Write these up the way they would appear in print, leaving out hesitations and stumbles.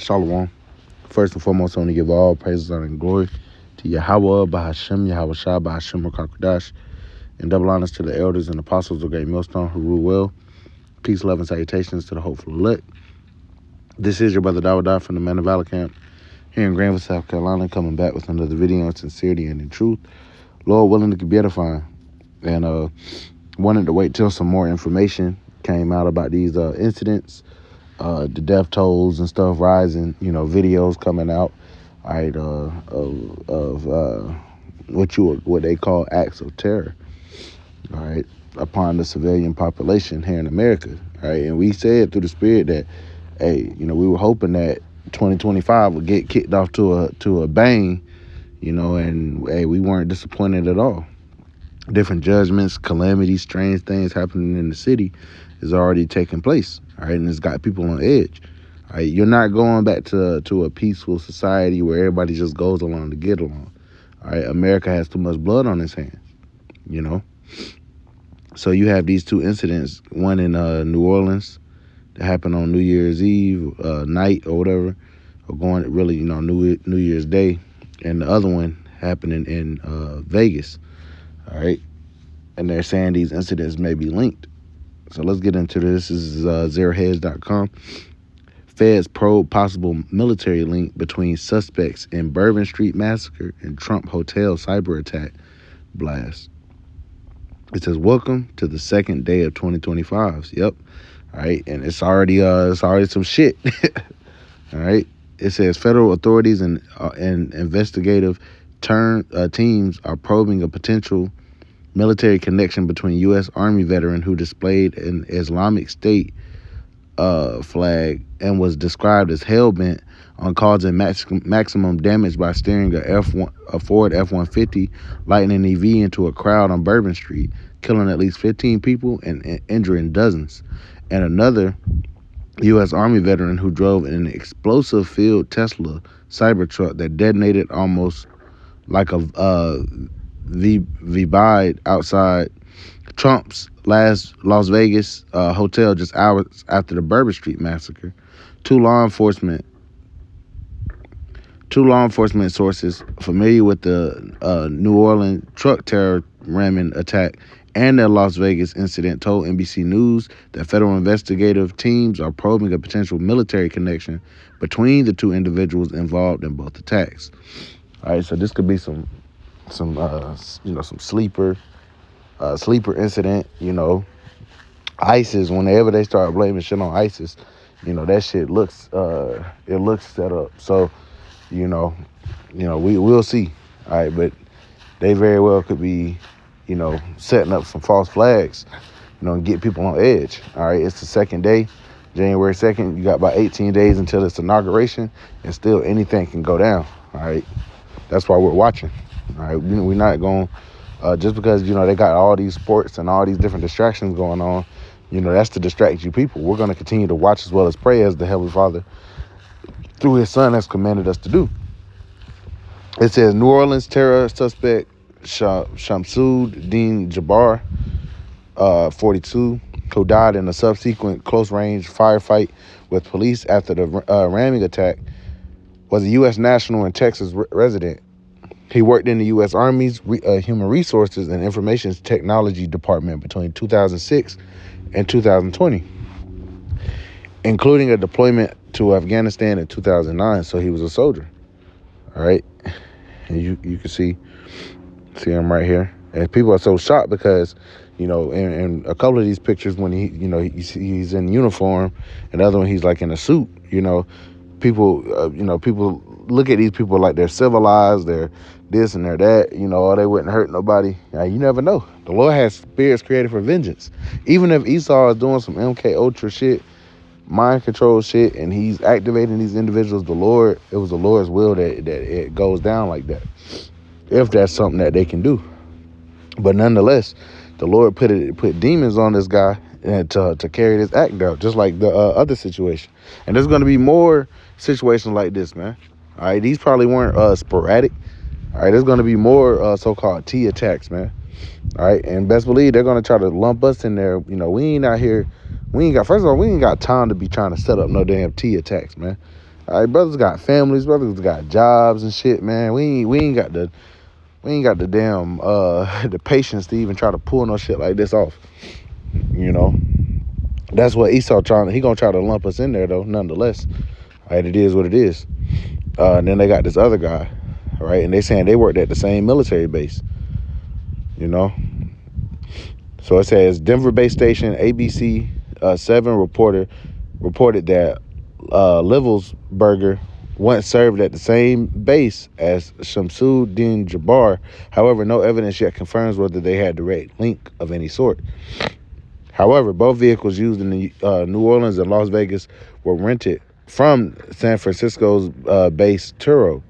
Shalom. First and foremost, I want to give all praises, honor, and glory to Yahweh, Bahashem, Yahweh Shah, Bahashem, Rakakwadash, and double honors to the elders and apostles of Great Millstone who rule well. Peace, love, and salutations to the hopeful elect. This is your brother Dawadah from the Man of Valor Camp here in Greenville, South Carolina, coming back with another video on sincerity and in truth. Lord willing, it could be edifying. And wanted to wait till some more information came out about these incidents. The death tolls and stuff rising, videos coming out, all right, of what they call acts of terror, all right, upon the civilian population here in America, all right. And we said through the Spirit that, hey, we were hoping that 2025 would get kicked off to a bang, and hey, we weren't disappointed at all. Different judgments, calamities, strange things happening in the city is already taking place. All right, and it's got people on edge. All right, you're not going back to a peaceful society where everybody just goes along to get along. All right, America has too much blood on its hands, So you have these two incidents, one in New Orleans that happened on New Year's Eve night or whatever, or going really, New Year's Day, and the other one happening in Vegas. All right, and they're saying these incidents may be linked. So let's get into this. This is zeroheads.com. Feds probe possible military link between suspects in Bourbon Street massacre and Trump hotel cyber attack blast. It says, welcome to the second day of 2025. Yep. All right. And it's already some shit. All right. It says federal authorities and investigative teams are probing a potential military connection between U.S. Army veteran who displayed an Islamic State flag and was described as hell-bent on causing maximum damage by steering a Ford F-150 Lightning EV into a crowd on Bourbon Street, killing at least 15 people and injuring dozens. And another U.S. Army veteran who drove an explosive-filled Tesla Cybertruck that detonated almost like a V-Bide outside Trump's last Las Vegas hotel just hours after the Bourbon Street massacre. Two law enforcement sources familiar with the New Orleans truck terror ramming attack and the Las Vegas incident told NBC News that federal investigative teams are probing a potential military connection between the two individuals involved in both attacks. All right, so this could be some sleeper incident. ISIS, whenever they start blaming shit on ISIS, that shit looks set up. So we will see. All right, but they very well could be setting up some false flags, and get people on edge. All right, it's the second day, January 2nd. You got about 18 days until its inauguration, and still anything can go down. All right, that's why we're watching. All right, we're not going just because they got all these sports and all these different distractions going on. That's to distract you people. We're going to continue to watch as well as pray as the Heavenly Father through His Son has commanded us to do. It says New Orleans terror suspect Shamsud Dean Jabbar, 42, who died in a subsequent close-range firefight with police after the ramming attack, was a U.S. national and Texas resident. He worked in the U.S. Army's Human Resources and Information Technology Department between 2006 and 2020, including a deployment to Afghanistan in 2009. So he was a soldier. All right, and you can see him right here. And people are so shocked because in a couple of these pictures when he's in uniform, and the other one he's like in a suit. People look at these people like they're civilized, they're this and they're that, or they wouldn't hurt nobody. Now, you never know. The Lord has spirits created for vengeance. Even if Esau is doing some MK Ultra shit, mind control shit, and he's activating these individuals, it was the Lord's will that it goes down like that, if that's something that they can do. But nonetheless, the Lord put demons on this guy and to carry this act out, just like the other situation. And there's going to be more situations like this, man. All right, these probably weren't sporadic. All right, there's going to be more so-called T attacks, man. All right, and best believe they're going to try to lump us in there. We ain't out here. First of all, we ain't got time to be trying to set up no damn T attacks, man. All right, brothers got families, brothers got jobs and shit, man. We ain't got the damn the patience to even try to pull no shit like this off. You know, that's what Esau he gonna try to lump us in there though. Nonetheless, all right, it is what it is. And then they got this other guy, all right, and they saying they worked at the same military base. You know, so it says Denver base station ABC 7 reported that Livelsberger once served at the same base as Shamsuddin Jabbar. However, no evidence yet confirms whether they had direct link of any sort. However, both vehicles used in the New Orleans and Las Vegas were rented from San Francisco's base Turo.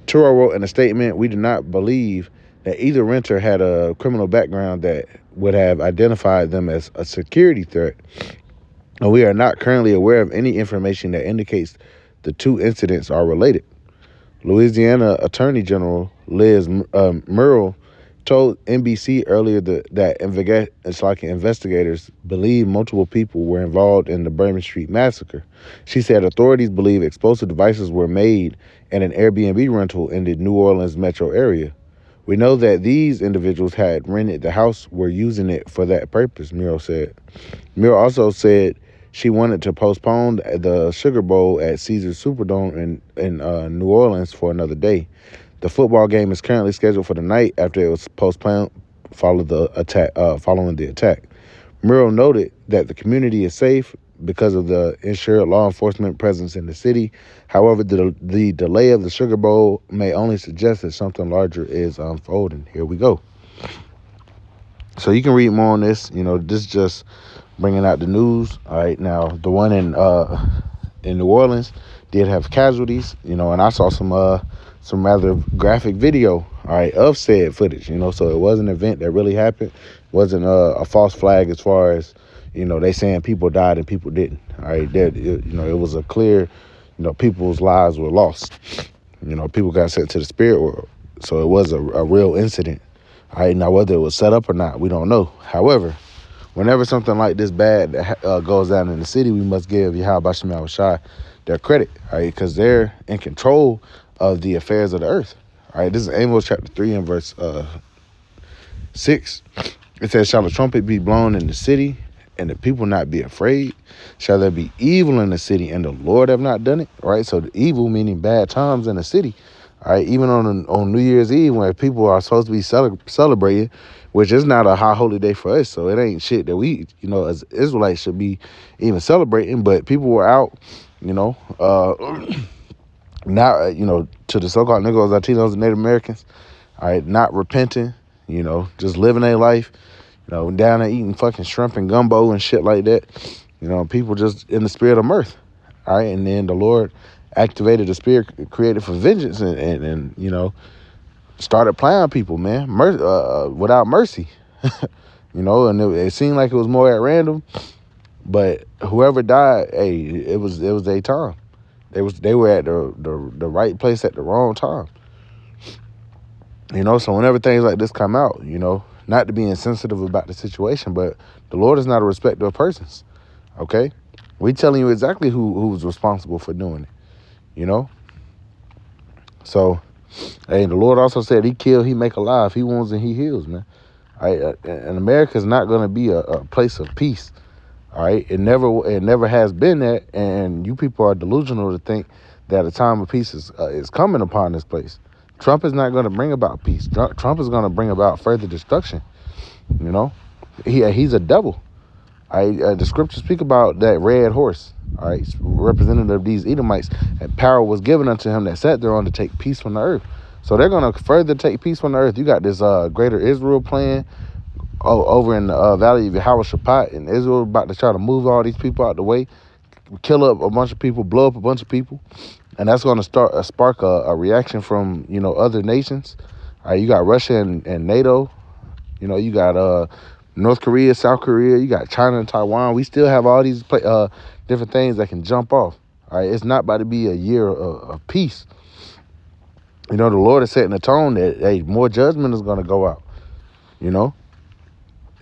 Turo wrote in a statement, "We do not believe that either renter had a criminal background that would have identified them as a security threat. And we are not currently aware of any information that indicates the two incidents are related." Louisiana Attorney General Liz Murrill told NBC earlier that investigators believe multiple people were involved in the Bourbon Street massacre. She said authorities believe explosive devices were made in an Airbnb rental in the New Orleans metro area. "We know that these individuals had rented the house, were using it for that purpose," Murrill said. Murrill also said she wanted to postpone the Sugar Bowl at Caesars Superdome in New Orleans for another day. The football game is currently scheduled for the night after it was postponed following the attack. Murrill noted that the community is safe because of the ensured law enforcement presence in the city. However, the delay of the Sugar Bowl may only suggest that something larger is unfolding. Here we go. So you can read more on this. You know, this is just bringing out the news. All right, now the one in New Orleans did have casualties. You know, and I saw some rather graphic video. All right, of said footage. You know, so it was an event that really happened. It wasn't a false flag as far as, you know, they saying people died and people didn't. All right, it was a clear, you know, people's lives were lost. You know, people got sent to the spirit world. So it was a real incident. All right, now whether it was set up or not, we don't know. However, whenever something like this bad goes down in the city, we must give Yahweh Bashim Yahushai their credit, all right, because they're in control of the affairs of the earth. All right, this is Amos chapter 3 and verse 6. It says, "Shall a trumpet be blown in the city, and the people not be afraid? Shall there be evil in the city, and the Lord have not done it?" All right, so the evil meaning bad times in the city. All right, even on New Year's Eve when people are supposed to be celebrating, which is not a high holy day for us, so it ain't shit that we, you know, as Israelites should be even celebrating. But people were out, you know, not, you know, to the so-called Negroes, Latinos, and Native Americans, all right, not repenting, you know, just living their life, you know, down there eating fucking shrimp and gumbo and shit like that. You know, people just in the spirit of mirth, all right, and then the Lord activated the spirit created for vengeance and you know, started playing people, man, without mercy. You know, and it seemed like it was more at random, but whoever died, hey, it was their time. They were at the right place at the wrong time. You know, so whenever things like this come out, you know, not to be insensitive about the situation, but the Lord is not a respecter of persons. Okay, we telling you exactly who's responsible for doing it. You know, so, hey, the Lord also said He kill, He make alive, He wounds and He heals, man. All right, and America is not going to be a place of peace. All right, it never has been that, and you people are delusional to think that a time of peace is coming upon this place. Trump is not going to bring about peace. Trump is going to bring about further destruction. You know, he's a devil. The scriptures speak about that red horse. All right, representative of these Edomites, and power was given unto him that sat thereon to take peace from the earth. So they're going to further take peace from the earth. You got this greater Israel plan over in the valley of Yahweh Shaphat, and Israel about to try to move all these people out the way, kill up a bunch of people, blow up a bunch of people, and that's going to spark a reaction from, you know, other nations. All right, you got Russia and NATO. You know, you got North Korea, South Korea. You got China and Taiwan. We still have all these different things that can jump off. All right, it's not about to be a year of peace. You know, the Lord is setting the tone that, hey, more judgment is going to go out. You know,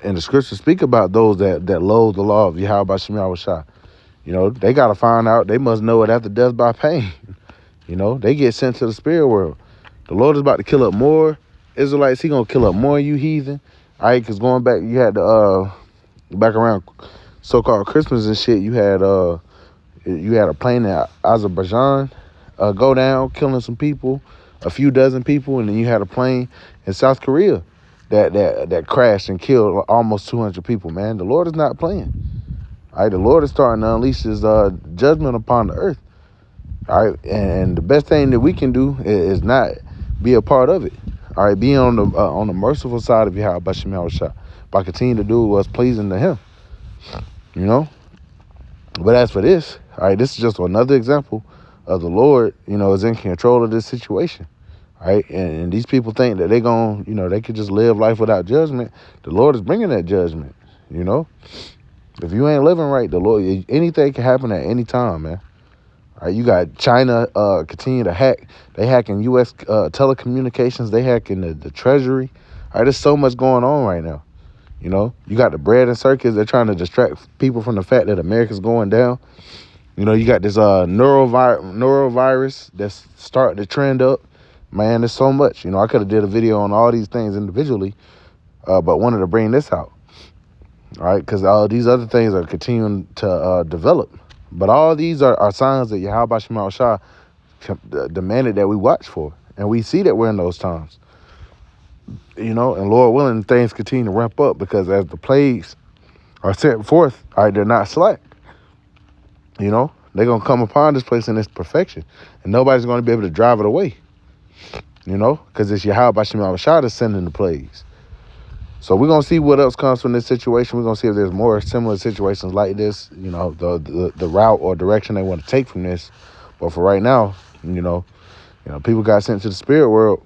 and the scriptures speak about those that loathe the law of Yahweh Bashim Yahushai. You know, they got to find out. They must know it after death by pain. You know, they get sent to the spirit world. The Lord is about to kill up more Israelites. He going to kill up more you heathen. All right, because going back, you had the, back around so-called Christmas and shit, you had a plane in Azerbaijan go down, killing some people, a few dozen people, and then you had a plane in South Korea that crashed and killed almost 200 people, man. The Lord is not playing. All right, the Lord is starting to unleash his judgment upon the earth. All right, and the best thing that we can do is not be a part of it. All right, be on the merciful side of Yahweh B'Shem Yahushua by continuing to do what's pleasing to him. You know? But as for this, all right, this is just another example of the Lord, you know, is in control of this situation. All right, and these people think that they're going, you know, they could just live life without judgment. The Lord is bringing that judgment, you know? If you ain't living right, the Lord, anything can happen at any time, man. All right, you got China continue to hack. They hacking U.S. Telecommunications. They hacking the Treasury. All right, there's so much going on right now. You know, you got the bread and circus. They're trying to distract people from the fact that America's going down. You know, you got this neurovirus that's starting to trend up. Man, there's so much. You know, I could have did a video on all these things individually, but wanted to bring this out. All right, because all these other things are continuing to develop. But all these are signs that Yahweh B'Shem Yahushua demanded that we watch for. And we see that we're in those times. You know, and Lord willing, things continue to ramp up because as the plagues are sent forth, all right, they're not slack. You know, they're going to come upon this place in its perfection. And nobody's going to be able to drive it away. You know, because it's Yahweh B'Shem Yahushua that's sending the plagues. So we're going to see what else comes from this situation. We're going to see if there's more similar situations like this, you know, the route or direction they want to take from this. But for right now, you know, people got sent to the spirit world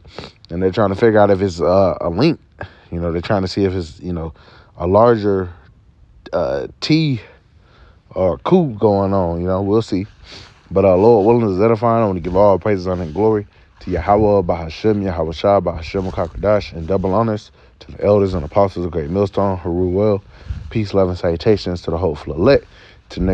and they're trying to figure out if it's a link. You know, they're trying to see if it's, you know, a larger T or coup going on. You know, we'll see. But Lord willing is edifying. I want to give all praises, honor, and glory to Yahweh, Bahashem, Yahweh Shah, Bahashem, Kakadash, and double honors to the elders and apostles of Great Millstone, Haru Well. Peace, love, and salutations to the hopeful elect. To the next